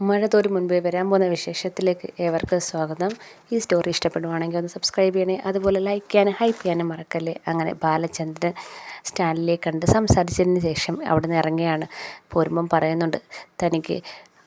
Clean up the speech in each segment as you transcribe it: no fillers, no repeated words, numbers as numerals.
മഴ തോരും മുൻപേ വരാൻ പോകുന്ന വിശേഷത്തിലേക്ക് ഏവർക്കും സ്വാഗതം. ഈ സ്റ്റോറി ഇഷ്ടപ്പെടുവാണെങ്കിൽ ഒന്ന് സബ്സ്ക്രൈബ് ചെയ്യണേ, അതുപോലെ ലൈക്ക് ചെയ്യാനും ഹൈപ്പ് ചെയ്യാനും മറക്കല്ലേ. അങ്ങനെ ബാലചന്ദ്രൻ സ്റ്റാൻലിയെ കണ്ട് സംസാരിച്ചതിന് ശേഷം അവിടെ നിന്ന് ഇറങ്ങിയാണ്. പോരുമ്പം പറയുന്നുണ്ട്, തനിക്ക്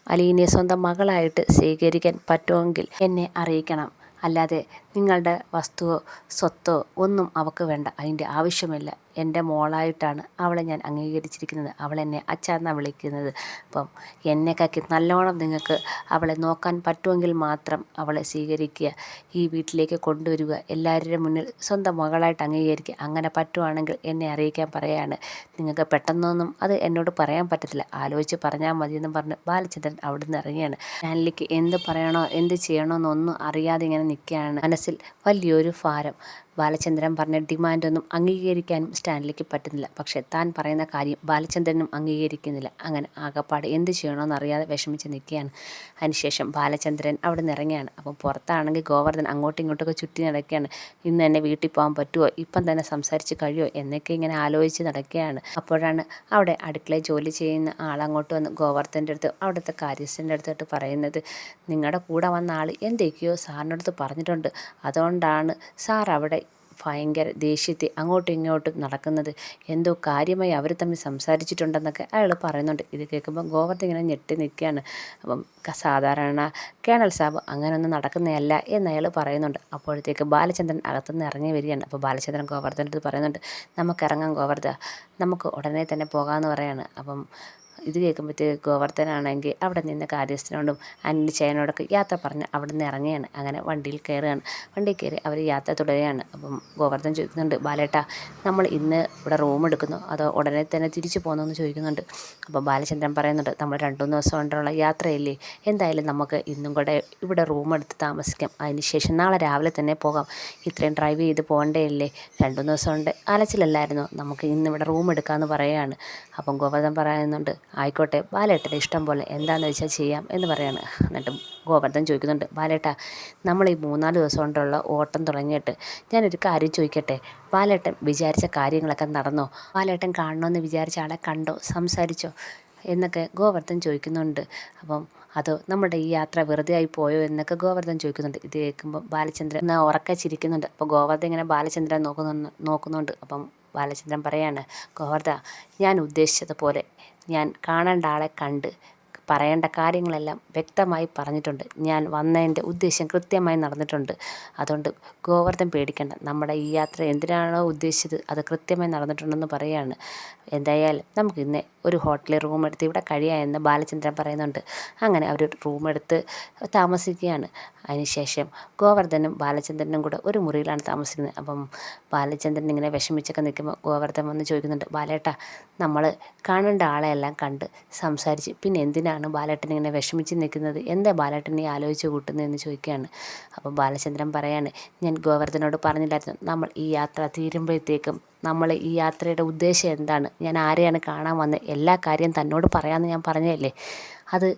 അലീനയെ സ്വന്തം മകളായിട്ട് സ്വീകരിക്കാൻ പറ്റുമെങ്കിൽ എന്നെ അറിയിക്കണം. അല്ലാതെ നിങ്ങളുടെ വസ്തുവോ സ്വത്തോ ഒന്നും അവൾക്ക് വേണ്ട, അതിൻ്റെ ആവശ്യമില്ല. എൻ്റെ മോളായിട്ടാണ് അവളെ ഞാൻ അംഗീകരിച്ചിരിക്കുന്നത്. അവളെന്നെ അച്ഛാന്നാണ് വിളിക്കുന്നത്. അപ്പം എന്നെക്കാക്കി നല്ലോണം നിങ്ങൾക്ക് അവളെ നോക്കാൻ പറ്റുമെങ്കിൽ മാത്രം അവളെ സ്വീകരിക്കുക, ഈ വീട്ടിലേക്ക് കൊണ്ടുവരിക, എല്ലാവരുടെയും മുന്നിൽ സ്വന്തം മകളായിട്ട് അംഗീകരിക്കുക. അങ്ങനെ പറ്റുവാണെങ്കിൽ എന്നെ അറിയിക്കാൻ പറയാണ്. നിങ്ങൾക്ക് പെട്ടെന്നൊന്നും അത് എന്നോട് പറയാൻ പറ്റത്തില്ല, ആലോചിച്ച് പറഞ്ഞാൽ മതിയെന്ന് പറഞ്ഞ് ബാലചന്ദ്രൻ അവിടെ നിന്ന് ഇറങ്ങിയാണ്. സ്റ്റാൻലിക്ക് എന്ത് പറയണോ എന്ത് ചെയ്യണമെന്നൊന്നും അറിയാതെ ഇങ്ങനെ നിൽക്കുകയാണ്. മനസ്സിൽ വലിയൊരു ഭാരം. ബാലചന്ദ്രൻ പറഞ്ഞ ഡിമാൻഡൊന്നും അംഗീകരിക്കാനും സ്റ്റാൻലിക്ക് പറ്റുന്നില്ല. പക്ഷേ താൻ പറയുന്ന കാര്യം ബാലചന്ദ്രനും അംഗീകരിക്കുന്നില്ല. അങ്ങനെ ആകപ്പാട് എന്ത് ചെയ്യണമെന്ന് അറിയാതെ വിഷമിച്ച് നിൽക്കുകയാണ്. അതിനുശേഷം ബാലചന്ദ്രൻ അവിടെ നിന്ന് ഇറങ്ങിയാണ്. അപ്പം പുറത്താണെങ്കിൽ ഗോവർദ്ധൻ അങ്ങോട്ടും ഇങ്ങോട്ടൊക്കെ ചുറ്റി നടക്കുകയാണ്. ഇന്ന് തന്നെ വീട്ടിൽ പോകാൻ പറ്റുമോ, ഇപ്പം തന്നെ സംസാരിച്ച് കഴിയുമോ എന്നൊക്കെ ഇങ്ങനെ ആലോചിച്ച് നടക്കുകയാണ്. അപ്പോഴാണ് അവിടെ അടുക്കളയിൽ ജോലി ചെയ്യുന്ന ആളങ്ങോട്ട് വന്ന് ഗോവർദ്ധൻ്റെ അടുത്ത് അവിടുത്തെ കാര്യസ്ഥൻ്റെ അടുത്തിട്ട് പറയുന്നത്, നിങ്ങളുടെ കൂടെ വന്ന ആൾ എന്തൊക്കെയോ സാറിനടുത്ത് പറഞ്ഞിട്ടുണ്ട്, അതുകൊണ്ടാണ് സാർ അവിടെ ഭയങ്കര ദേഷ്യത്തിൽ അങ്ങോട്ടും ഇങ്ങോട്ടും നടക്കുന്നത്. എന്തോ കാര്യമായി അവർ തമ്മിൽ സംസാരിച്ചിട്ടുണ്ടെന്നൊക്കെ അയാൾ പറയുന്നുണ്ട്. ഇത് കേൾക്കുമ്പോൾ ഗോവർദ്ധൻ ഇങ്ങനെ ഞെട്ടി നിൽക്കുകയാണ്. അപ്പം സാധാരണ കേണൽ സാബ് അങ്ങനെയൊന്നും നടക്കുന്നതല്ല എന്ന് അയാൾ പറയുന്നുണ്ട്. അപ്പോഴത്തേക്ക് ബാലചന്ദ്രൻ അകത്തുനിന്ന് ഇറങ്ങി വരികയാണ്. അപ്പോൾ ബാലചന്ദ്രൻ ഗോവർദ്ധൻ്റെ അടുത്ത് പറയുന്നുണ്ട്, നമുക്കിറങ്ങാം ഗോവർദ്ധ, നമുക്ക് ഉടനെ തന്നെ പോകാമെന്ന് പറയാണ്. അപ്പം ഇത് കേൾക്കുമ്പോഴത്തേക്ക് ഗോവർദ്ധനാണെങ്കിൽ അവിടെ നിന്ന് കാര്യസ്ഥനോടും അനിൽ ചേനോടൊക്കെ യാത്ര പറഞ്ഞ് അവിടെ നിന്ന് ഇറങ്ങുകയാണ്. അങ്ങനെ വണ്ടിയിൽ കയറുകയാണ്. വണ്ടിയിൽ കയറി അവർ യാത്ര തുടരുകയാണ്. അപ്പം ഗോവർദ്ധൻ ചോദിക്കുന്നുണ്ട്, ബാലേട്ടാ, നമ്മൾ ഇന്ന് ഇവിടെ റൂം എടുക്കുന്നു അതോ ഉടനെ തന്നെ തിരിച്ചു പോകുന്നു ചോദിക്കുന്നുണ്ട്. അപ്പോൾ ബാലചന്ദ്രൻ പറയുന്നുണ്ട്, നമ്മൾ 2-3 ദിവസം കൊണ്ടുള്ള യാത്രയല്ലേ, എന്തായാലും നമുക്ക് ഇന്നും കൂടെ ഇവിടെ റൂം എടുത്ത് താമസിക്കാം, അതിനുശേഷം നാളെ രാവിലെ തന്നെ പോകാം. ഇത്രയും ഡ്രൈവ് ചെയ്ത് പോകേണ്ടതല്ലേ, 2-3 ദിവസം കൊണ്ട് അലച്ചിലല്ലായിരുന്നോ, നമുക്ക് ഇന്നിവിടെ റൂം എടുക്കാമെന്ന് പറയുകയാണ്. അപ്പം ഗോവർദ്ധൻ പറയുന്നുണ്ട്, ആയിക്കോട്ടെ ബാലേട്ടൻ്റെ ഇഷ്ടം പോലെ എന്താണെന്ന് വെച്ചാൽ ചെയ്യാം എന്ന് പറയാണ്. എന്നിട്ട് ഗോവർദ്ധൻ ചോദിക്കുന്നുണ്ട്, ബാലേട്ടാ, നമ്മൾ ഈ 3-4 ദിവസം കൊണ്ടുള്ള ഓട്ടം തുടങ്ങിയിട്ട് ഞാനൊരു കാര്യം ചോദിക്കട്ടെ, ബാലേട്ടൻ വിചാരിച്ച കാര്യങ്ങളൊക്കെ നടന്നോ, ബാലേട്ടൻ കാണണമെന്ന് വിചാരിച്ച ആളെ കണ്ടോ, സംസാരിച്ചോ എന്നൊക്കെ ഗോവർദ്ധൻ ചോദിക്കുന്നുണ്ട്. അപ്പം അതോ നമ്മുടെ ഈ യാത്ര വെറുതെ ആയി പോയോ എന്നൊക്കെ ഗോവർദ്ധൻ ചോദിക്കുന്നുണ്ട്. ഇത് കേൾക്കുമ്പോൾ ബാലചന്ദ്രൻ എന്നാൽ ഉറക്കെ ചിരിക്കുന്നുണ്ട്. അപ്പോൾ ഗോവർദ്ധൻ ഇങ്ങനെ ബാലചന്ദ്രൻ നോക്കുന്നുണ്ട്. അപ്പം ബാലചന്ദ്രൻ പറയാണ്, ഗോവർദ്ധ, ഞാൻ ഉദ്ദേശിച്ചതുപോലെ ഞാൻ കാണേണ്ട ആളെ കണ്ട് പറയേണ്ട കാര്യങ്ങളെല്ലാം വ്യക്തമായി പറഞ്ഞിട്ടുണ്ട്. ഞാൻ വന്നതിൻ്റെ ഉദ്ദേശ്യം കൃത്യമായി നടന്നിട്ടുണ്ട്. അതുകൊണ്ട് ഗോവർദ്ധൻ പേടിക്കേണ്ട, നമ്മുടെ ഈ യാത്ര എന്തിനാണോ ഉദ്ദേശിച്ചത് അത് കൃത്യമായി നടന്നിട്ടുണ്ടെന്ന് പറയുകയാണ്. എന്തായാലും നമുക്ക് ഇന്ന് ഒരു ഹോട്ടലിൽ റൂം എടുത്ത് ഇവിടെ കഴിയാമെന്ന് ബാലചന്ദ്രൻ പറയുന്നുണ്ട്. അങ്ങനെ അവർ റൂം എടുത്ത് താമസിക്കുകയാണ്. അതിനുശേഷം ഗോവർദ്ധനും ബാലചന്ദ്രനും കൂടെ ഒരു മുറിയിലാണ് താമസിക്കുന്നത്. അപ്പം ബാലചന്ദ്രൻ ഇങ്ങനെ വിഷമിച്ചൊക്കെ നിൽക്കുമ്പോൾ ഗോവർദ്ധൻ വന്ന് ചോദിക്കുന്നുണ്ട്, ബാലേട്ടാ, നമ്മൾ കാണേണ്ട ആളെയെല്ലാം കണ്ട് സംസാരിച്ച് പിന്നെ എന്തിനാണ് ബാലേട്ടൻ ഇങ്ങനെ വിഷമിച്ച് നിൽക്കുന്നത്, എന്താ ബാലേട്ടൻ ഈ ആലോചിച്ച് കൂട്ടുന്നതെന്ന് ചോദിക്കുകയാണ്. അപ്പോൾ ബാലചന്ദ്രൻ പറയാണ്, ഞാൻ ഗോവർദ്ധനോട് പറഞ്ഞില്ലായിരുന്നു, നമ്മൾ ഈ യാത്ര തീരുമ്പോഴത്തേക്കും നമ്മൾ ഈ യാത്രയുടെ ഉദ്ദേശം എന്താണ്, ഞാൻ ആരെയാണ് കാണാൻ വന്നത്, എല്ലാ കാര്യം തന്നോട് പറയാമെന്ന് ഞാൻ പറഞ്ഞതല്ലേ, അത്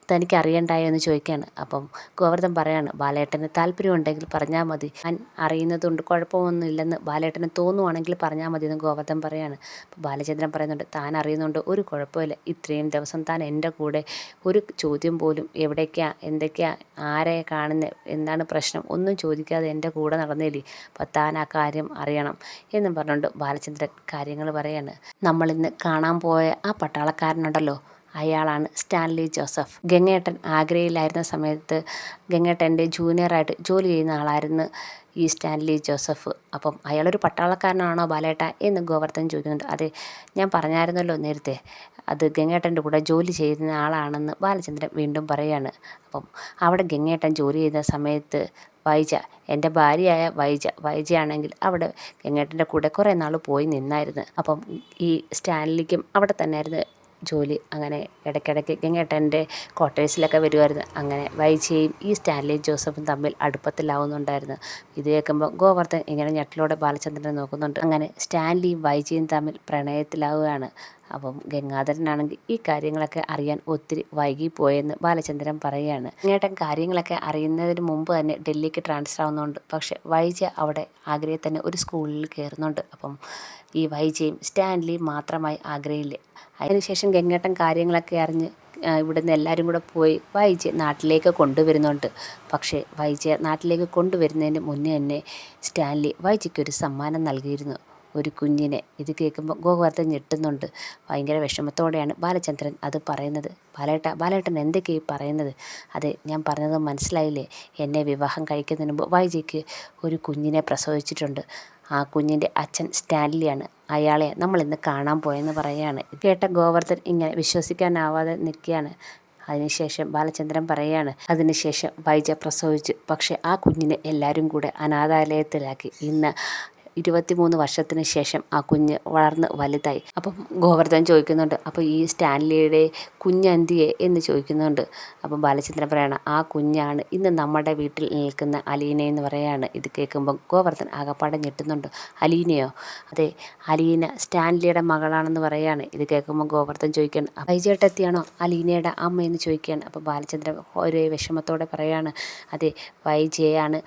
തനിക്ക് അറിയണ്ടായോ എന്ന് ചോദിക്കുകയാണ്. അപ്പം ഗോവർദ്ധൻ പറയാണ്, ബാലേട്ടന് താല്പര്യമുണ്ടെങ്കിൽ പറഞ്ഞാൽ മതി, ഞാൻ അറിയുന്നതുകൊണ്ട് കുഴപ്പമൊന്നും ഇല്ലെന്ന് ബാലേട്ടന് തോന്നുവാണെങ്കിൽ പറഞ്ഞാൽ മതി എന്ന് ഗോവർദ്ധൻ പറയാണ്. അപ്പോൾ ബാലചന്ദ്രൻ പറയുന്നുണ്ട്, താൻ അറിയുന്നുണ്ട് ഒരു കുഴപ്പമില്ല, ഇത്രയും ദിവസം താൻ എൻ്റെ കൂടെ ഒരു ചോദ്യം പോലും എവിടേക്കാണ് എന്തൊക്കെയാണ് ആരെ കാണുന്നത് എന്താണ് പ്രശ്നം ഒന്നും ചോദിക്കാതെ എൻ്റെ കൂടെ നടന്നില്ലേ, അപ്പോൾ താൻ ആ കാര്യം അറിയണം എന്നും പറഞ്ഞുകൊണ്ട് ബാലചന്ദ്രൻ കാര്യങ്ങൾ പറയാണ്. നമ്മളിന്ന് കാണാൻ പോയ ആ പട്ടാളക്കാരനുണ്ടല്ലോ, അയാളാണ് സ്റ്റാൻലി ജോസഫ്. ഗംഗേട്ടൻ ആഗ്രയിലായിരുന്ന സമയത്ത് ഗംഗേട്ടൻ്റെ ജൂനിയറായിട്ട് ജോലി ചെയ്യുന്ന ആളായിരുന്നു ഈ സ്റ്റാൻലി ജോസഫ്. അപ്പം അയാളൊരു പട്ടാളക്കാരനാണോ ബാലേട്ട എന്ന് ഗോവർദ്ധൻ ചോദിക്കുന്നുണ്ട്. അതെ, ഞാൻ പറഞ്ഞായിരുന്നല്ലോ നേരത്തെ, അത് ഗംഗേട്ടൻ്റെ കൂടെ ജോലി ചെയ്യുന്ന ആളാണെന്ന് ബാലചന്ദ്രൻ വീണ്ടും പറയാണ്. അപ്പം അവിടെ ഗംഗേട്ടൻ ജോലി ചെയ്യുന്ന സമയത്ത് വൈജ, എൻ്റെ ഭാര്യയായ വൈജയാണെങ്കിൽ അവിടെ ഗംഗേട്ടൻ്റെ കൂടെ കുറേ നാൾ പോയി നിന്നായിരുന്നു. അപ്പം ഈ സ്റ്റാൻലിക്കും അവിടെ തന്നെയായിരുന്നു ജോലി. അങ്ങനെ ഇടയ്ക്കിടയ്ക്ക് ഗംഗേട്ടൻ്റെ ക്വാർട്ടേഴ്സിലൊക്കെ വരുമായിരുന്നു. അങ്ങനെ വൈജയും ഈ സ്റ്റാൻലി ജോസഫും തമ്മിൽ അടുപ്പത്തിലാവുന്നുണ്ടായിരുന്നു. ഇത് കേൾക്കുമ്പോൾ ഗോവർദ്ധൻ ഇങ്ങനെ ഞെട്ടലോടെ ബാലചന്ദ്രനെ നോക്കുന്നുണ്ട്. അങ്ങനെ സ്റ്റാൻലിയും വൈജയും തമ്മിൽ പ്രണയത്തിലാവുകയാണ്. അപ്പം ഗംഗാധരനാണെങ്കിൽ ഈ കാര്യങ്ങളൊക്കെ അറിയാൻ ഒത്തിരി വൈകിപ്പോയെന്ന് ബാലചന്ദ്രൻ പറയുകയാണ്. ഗംഗേട്ടൻ കാര്യങ്ങളൊക്കെ അറിയുന്നതിന് മുമ്പ് തന്നെ ഡൽഹിക്ക് ട്രാൻസ്ഫർ ആവുന്നുണ്ട്. പക്ഷേ വൈജ അവിടെ ആഗ്രയിൽ തന്നെ ഒരു സ്കൂളിൽ കയറുന്നുണ്ട്. അപ്പം ഈ വൈജയും സ്റ്റാൻലിയും മാത്രമായി ആഗ്രയില്ല. അതിനുശേഷം ഗംഗേട്ടൻ കാര്യങ്ങളൊക്കെ അറിഞ്ഞ് ഇവിടുന്ന് എല്ലാവരും കൂടെ പോയി വൈജയെ നാട്ടിലേക്ക് കൊണ്ടുവരുന്നുണ്ട്. പക്ഷേ വൈജയെ നാട്ടിലേക്ക് കൊണ്ടുവരുന്നതിന് മുന്നേ തന്നെ സ്റ്റാൻലി വൈജയ്ക്കൊരു സമ്മാനം നൽകിയിരുന്നു, ഒരു കുഞ്ഞിനെ. ഇത് കേൾക്കുമ്പോൾ ഗോവർദ്ധൻ ഞെട്ടുന്നുണ്ട്. ഭയങ്കര വിഷമത്തോടെയാണ് ബാലചന്ദ്രൻ അത് പറയുന്നത്. ബാലേട്ടൻ എന്തൊക്കെയായി പറയുന്നത്? അതെ, ഞാൻ പറഞ്ഞത് മനസ്സിലായില്ലേ? എന്നെ വിവാഹം കഴിക്കുന്നതിന് മുമ്പ് വൈജയ്ക്ക് ഒരു കുഞ്ഞിനെ പ്രസവിച്ചിട്ടുണ്ട്. ആ കുഞ്ഞിൻ്റെ അച്ഛൻ സ്റ്റാൻലിയാണ്. അയാളെ നമ്മളിന്ന് കാണാൻ പോയെന്ന് പറയുകയാണ്. കേട്ട ഗോവർദ്ധൻ ഇങ്ങനെ വിശ്വസിക്കാനാവാതെ നിൽക്കുകയാണ്. അതിനുശേഷം ബാലചന്ദ്രൻ പറയുകയാണ്, അതിനുശേഷം വൈജ പ്രസവിച്ചു. പക്ഷേ ആ കുഞ്ഞിനെ എല്ലാവരും കൂടെ അനാഥാലയത്തിലാക്കി. ഇന്ന് 23 വർഷത്തിന് ശേഷം ആ കുഞ്ഞ് വളർന്ന് വലുതായി. അപ്പം ഗോവർദ്ധൻ ചോദിക്കുന്നുണ്ട്, അപ്പോൾ ഈ സ്റ്റാൻലിയുടെ കുഞ്ഞെന്തിയെ എന്ന് ചോദിക്കുന്നുണ്ട്. അപ്പം ബാലചന്ദ്രൻ പറയാണ്, ആ കുഞ്ഞാണ് ഇന്ന് നമ്മുടെ വീട്ടിൽ നിൽക്കുന്ന അലീന എന്ന് പറയാണ്. ഇത് കേൾക്കുമ്പോൾ ഗോവർദ്ധൻ ആകപ്പാടെ ഞെട്ടുന്നുണ്ട്. അലീനയോ? അതെ, അലീന സ്റ്റാൻലിയുടെ മകളാണെന്ന് പറയാണ്. ഇത് കേൾക്കുമ്പോൾ ഗോവർദ്ധൻ ചോദിക്കുകയാണ്, വൈജേട്ടത്തിയാണോ അലീനയുടെ അമ്മ എന്ന് ചോദിക്കുകയാണ്. അപ്പോൾ ബാലചന്ദ്രൻ ഒരേ വിഷമത്തോടെ പറയാണ്, അതെ, വൈജയാണ്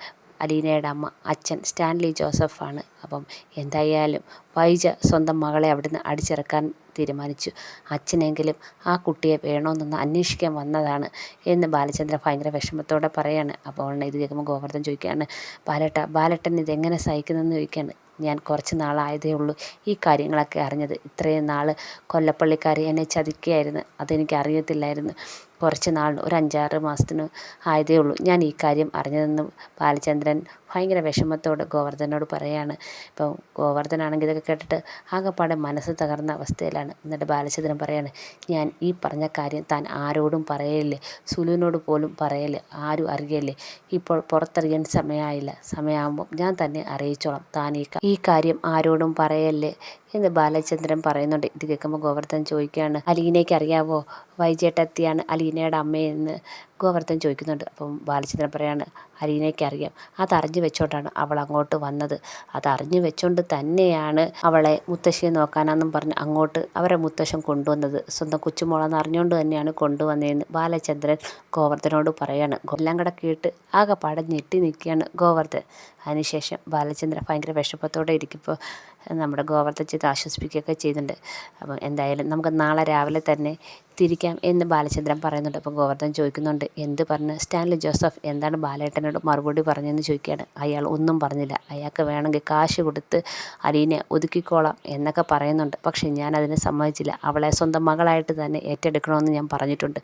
അലീനയുടെ അമ്മ. അച്ഛൻ സ്റ്റാൻലി ജോസഫാണ്. അപ്പം എന്തായാലും വൈജ സ്വന്തം മകളെ അവിടുന്ന് അടിച്ചിറക്കാൻ തീരുമാനിച്ചു. അച്ഛനെങ്കിലും ആ കുട്ടിയെ വേണമെന്നൊന്ന് അന്വേഷിക്കാൻ വന്നതാണ് എന്ന് ബാലചന്ദ്രൻ ഭയങ്കര വിഷമത്തോടെ പറയാണ്. അപ്പോൾ ഇത് കേൾക്കുമ്പോൾ ഗോവർദ്ധൻ ചോദിക്കുകയാണ്, ബാലേട്ടൻ ഇതെങ്ങനെ സഹിക്കുന്നതെന്ന് ചോദിക്കുകയാണ്. ഞാൻ കുറച്ച് നാളായതേ ഉള്ളൂ ഈ കാര്യങ്ങളൊക്കെ അറിഞ്ഞത്. ഇത്രയും നാൾ കൊല്ലപ്പള്ളിക്കാർ എന്നെ ചതിക്കുകയായിരുന്നു, അതെനിക്ക് അറിയത്തില്ലായിരുന്നു. കുറച്ച് നാൾ ഒരു 5-6 മാസത്തിന് ആയതേ ഉള്ളൂ ഞാൻ ഈ കാര്യം അറിഞ്ഞതെന്ന് ബാലചന്ദ്രൻ ഭയങ്കര വിഷമത്തോട് ഗോവർദ്ധനോട് പറയാണ്. ഇപ്പം ഗോവർദ്ധനാണെങ്കിൽ ഇതൊക്കെ കേട്ടിട്ട് ആകെപ്പാടെ മനസ്സ് തകർന്ന അവസ്ഥയിലാണ്. എന്നിട്ട് ബാലചന്ദ്രൻ പറയാണ്, ഞാൻ ഈ പറഞ്ഞ കാര്യം താൻ ആരോടും പറയല്ലേ, സുലുവിനോട് പോലും പറയല്ലേ, ആരും അറിയല്ലേ. ഇപ്പോൾ പുറത്തറിയാൻ സമയമായില്ല, സമയമാകുമ്പോൾ ഞാൻ തന്നെ അറിയിച്ചോളാം. താൻ ഈ കാര്യം ആരോടും പറയല്ലേ എന്ന് ബാലചന്ദ്രൻ പറയുന്നുണ്ട്. ഇത് കേൾക്കുമ്പോൾ ഗോവർദ്ധൻ ചോദിക്കുകയാണ്, അലീനയ്ക്ക് അറിയാവോ വൈജേട്ടത്തിയാണ് അലീനയുടെ അമ്മയെന്ന് ഗോവർദ്ധൻ ചോദിക്കുന്നുണ്ട്. അപ്പം ബാലചന്ദ്രൻ പറയാണ്, അലീനയ്ക്ക് അറിയാം. അതറിഞ്ഞു വെച്ചോണ്ടാണ് അവൾ അങ്ങോട്ട് വന്നത്. അതറിഞ്ഞു വെച്ചോണ്ട് തന്നെയാണ് അവളെ മുത്തശ്ശിയെ നോക്കാനാന്നും പറഞ്ഞ് അങ്ങോട്ട് അവരെ മുത്തശ്ശൻ കൊണ്ടുവന്നത്. സ്വന്തം കൊച്ചുമോളെന്ന് അറിഞ്ഞുകൊണ്ട് തന്നെയാണ് കൊണ്ടുവന്നതെന്ന് ബാലചന്ദ്രൻ ഗോവർദ്ധനോട് പറയാണ്. എല്ലാം കൂടെ കേട്ട് ആകെപ്പാടെ ഞെട്ടി നിൽക്കുകയാണ് ഗോവർദ്ധൻ. അതിനുശേഷം ബാലചന്ദ്രൻ ഭയങ്കര വിഷമത്തോടെ ഇരിക്കുമ്പോൾ നമ്മുടെ ഗോവർദ്ധൻ ചെയ്ത് ആശ്വസിപ്പിക്കുകയൊക്കെ ചെയ്യുന്നുണ്ട്. അപ്പം എന്തായാലും നമുക്ക് നാളെ രാവിലെ തന്നെ തിരിക്കാം എന്ന് ബാലചന്ദ്രൻ പറയുന്നുണ്ട്. അപ്പം ഗോവർദ്ധൻ ചോദിക്കുന്നുണ്ട്, എന്ത് പറഞ്ഞ് സ്റ്റാൻലി ജോസഫ് എന്താണ് ബാലേട്ടനോട് മറുപടി പറഞ്ഞതെന്ന് ചോദിക്കുകയാണ്. അയാൾ ഒന്നും പറഞ്ഞില്ല. അയാൾക്ക് വേണമെങ്കിൽ കാശ് കൊടുത്ത് അലീനെ ഒതുക്കിക്കോളാം എന്നൊക്കെ പറയുന്നുണ്ട്. പക്ഷേ ഞാൻ അതിന് സമ്മതിച്ചില്ല. അവളെ സ്വന്തം മകളായിട്ട് തന്നെ ഏറ്റെടുക്കണമെന്ന് ഞാൻ പറഞ്ഞിട്ടുണ്ട്.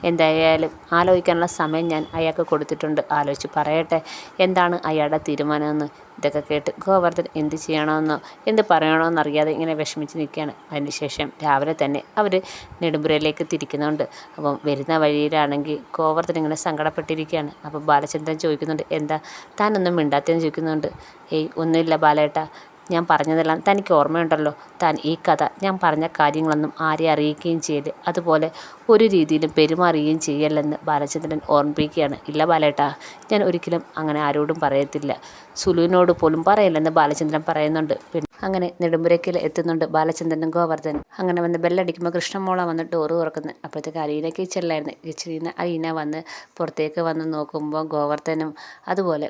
എന്തായാലും ആലോചിക്കാനുള്ള സമയം ഞാൻ അയാൾക്ക് കൊടുത്തിട്ടുണ്ട്. ആലോചിച്ച് പറയട്ടെ എന്താണ് അയാളുടെ തീരുമാനമെന്ന്. ഇതൊക്കെ കേട്ട് ഗോവർദ്ധൻ എന്ത് ചെയ്യണമെന്നോ എന്ത് പറയണമെന്നറിയാതെ ഇങ്ങനെ വിഷമിച്ച് നിൽക്കുകയാണ്. അതിനുശേഷം രാവിലെ തന്നെ അവർ നെടുമ്പുരയിലേക്ക് തിരിക്കുന്നുണ്ട്. അപ്പം വരുന്ന വഴിയിലാണെങ്കിൽ ഗോവർദ്ധൻ ഇങ്ങനെ സങ്കടപ്പെട്ടിരിക്കുകയാണ്. അപ്പം ബാലചന്ദ്രൻ ചോദിക്കുന്നുണ്ട്, എന്താ താനൊന്നും മിണ്ടാത്തതെന്ന് ചോദിക്കുന്നുണ്ട്. ഏയ് ഒന്നുമില്ല ബാലേട്ട, ഞാൻ പറഞ്ഞതെല്ലാം തനിക്ക് ഓർമ്മയുണ്ടല്ലോ. താൻ ഈ കഥ ഞാൻ പറഞ്ഞ കാര്യങ്ങളൊന്നും ആരെ അറിയിക്കുകയും ചെയ്യല്, അതുപോലെ ഒരു രീതിയിലും പെരുമാറുകയും ചെയ്യല്ലെന്ന് ബാലചന്ദ്രൻ ഓർമ്മിപ്പിക്കുകയാണ്. ഇല്ല ബാലേട്ടാ, ഞാൻ ഒരിക്കലും അങ്ങനെ ആരോടും പറയത്തില്ല, സുലുവിനോട് പോലും പറയില്ലെന്ന് ബാലചന്ദ്രൻ പറയുന്നുണ്ട്. അങ്ങനെ നെടുമ്പുരയ്ക്കൽ എത്തുന്നുണ്ട് ബാലചന്ദ്രനും ഗോവർദ്ധനും. അങ്ങനെ വന്ന് ബെല്ലടിക്കുമ്പോൾ കൃഷ്ണമോള വന്ന് ഡോറ് തുറക്കുന്നത്. അപ്പോഴത്തേക്ക് അലീന കിച്ചണിലായിരുന്നു. കിച്ചണിൽ നിന്ന് അലീന വന്ന് പുറത്തേക്ക് വന്ന് നോക്കുമ്പോൾ ഗോവർദ്ധനും അതുപോലെ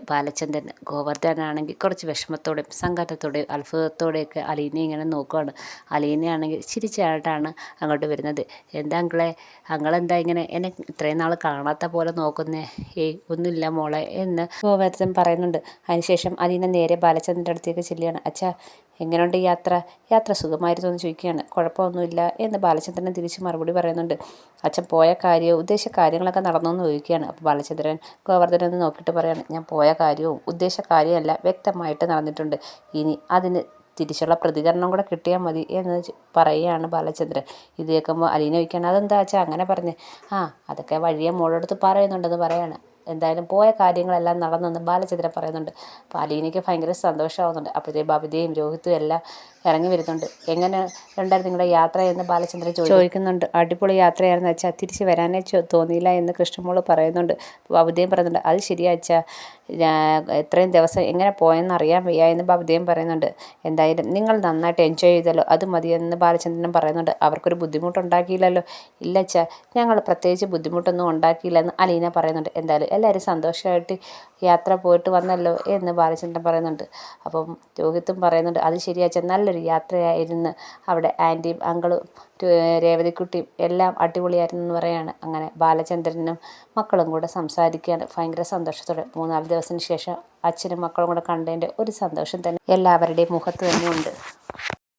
ഗോവർദ്ധനാണെങ്കിൽ കുറച്ച് വിഷമത്തോടെയും സങ്കടത്തോടെയും അത്ഭുതത്തോടെയൊക്കെ അലീന ഇങ്ങനെ നോക്കുകയാണ്. അലീനയാണെങ്കിൽ ചിരിച്ചായിട്ടാണ് അങ്ങോട്ട് വരുന്നത്. എന്താ അങ്കിളെ, അങ്ങളെന്താ ഇങ്ങനെ എന്നെ ഇത്രയും നാൾ കാണാത്ത പോലെ നോക്കുന്നേ? ഏയ് ഒന്നുമില്ല മോളെ എന്ന് ഗോവർദ്ധൻ പറയുന്നുണ്ട്. അതിനുശേഷം അലീന നേരെ ബാലചന്ദ്രൻ്റെ അടുത്തേക്ക് ചെല്ലുകയാണ്. അച്ഛാ, എങ്ങനെയുണ്ട് യാത്ര സുഖമായിരുന്നു എന്ന് ചോദിക്കുകയാണ്. കുഴപ്പമൊന്നുമില്ല എന്ന് ബാലചന്ദ്രൻ തിരിച്ച് മറുപടി പറയുന്നുണ്ട്. അച്ഛൻ പോയ കാര്യവും ഉദ്ദേശ കാര്യങ്ങളൊക്കെ നടന്നു എന്ന് ചോദിക്കുകയാണ്. അപ്പോൾ ബാലചന്ദ്രൻ ഗോവർദ്ധനെ ഒന്ന് നോക്കിയിട്ട് പറയാണ്, ഞാൻ പോയ കാര്യവും ഉദ്ദേശ കാര്യമല്ല വ്യക്തമായിട്ട് നടന്നിട്ടുണ്ട്. ഇനി അതിന് തിരിച്ചുള്ള പ്രതികരണം കൂടെ കിട്ടിയാൽ മതി എന്ന് പറയുകയാണ് ബാലചന്ദ്രൻ. ഇത് കേൾക്കുമ്പോൾ അലീന ചോദിക്കുകയാണ്, അതെന്താ അച്ഛാ അങ്ങനെ പറഞ്ഞ്? അതൊക്കെ വഴിയെ മോളെടുത്ത് പറയുന്നുണ്ടെന്ന് പറയാണ്. എന്തായാലും പോയ കാര്യങ്ങളെല്ലാം നടന്നെന്ന് ബാലചന്ദ്രൻ പറയുന്നുണ്ട്. അപ്പോൾ അലീനയ്ക്ക് ഭയങ്കര സന്തോഷമാവുന്നുണ്ട്. അപ്പോഴത്തേക്ക് ബബിതയും രോഹിത്തും എല്ലാം ഇറങ്ങി വരുന്നുണ്ട്. എങ്ങനെ ഉണ്ടായിരുന്നു നിങ്ങളുടെ യാത്ര എന്ന് ബാലചന്ദ്രൻ ചോദിക്കുന്നുണ്ട്. അടിപൊളി യാത്രയായിരുന്നു അച്ഛാ, തിരിച്ച് വരാനേ തോന്നിയില്ല എന്ന് കൃഷ്ണമോൾ പറയുന്നുണ്ട്. ബബിതയും പറയുന്നുണ്ട്, അത് ശരിയാ അച്ഛാ, എത്രയും ദിവസം എങ്ങനെ പോയെന്ന് അറിയാൻ വയ്യ എന്ന് ബബിതയും പറയുന്നുണ്ട്. എന്തായാലും നിങ്ങൾ നന്നായിട്ട് എൻജോയ് ചെയ്തല്ലോ, അത് മതിയെന്ന് ബാലചന്ദ്രൻ പറയുന്നുണ്ട്. അവർക്കൊരു ബുദ്ധിമുട്ടുണ്ടാക്കിയില്ലല്ലോ? ഇല്ല അച്ഛാ, ഞങ്ങൾ പ്രത്യേകിച്ച് ബുദ്ധിമുട്ടൊന്നും ഉണ്ടാക്കിയില്ലെന്ന് അലീന പറയുന്നുണ്ട്. എന്തായാലും എല്ലാവരും സന്തോഷമായിട്ട് യാത്ര പോയിട്ട് വന്നല്ലോ എന്ന് ബാലചന്ദ്രൻ പറയുന്നുണ്ട്. അപ്പം രോഹിത്തും പറയുന്നുണ്ട്, അത് ശരിയാ അച്ഛാ, നല്ലൊരു നല്ലൊരു യാത്രയായിരുന്നു. അവിടെ ആൻറ്റിയും അങ്കിളും രേവതിക്കുട്ടിയും എല്ലാം അടിപൊളിയായിരുന്നു എന്ന് പറയാണ്. അങ്ങനെ ബാലചന്ദ്രനും മക്കളും കൂടെ സംസാരിക്കുകയാണ് ഭയങ്കര സന്തോഷത്തോടെ. 3-4 ദിവസത്തിന് ശേഷം അച്ഛനും മക്കളും കൂടെ കണ്ടതിൻ്റെ ഒരു സന്തോഷം തന്നെ എല്ലാവരുടെയും മുഖത്ത് തന്നെ ഉണ്ട്.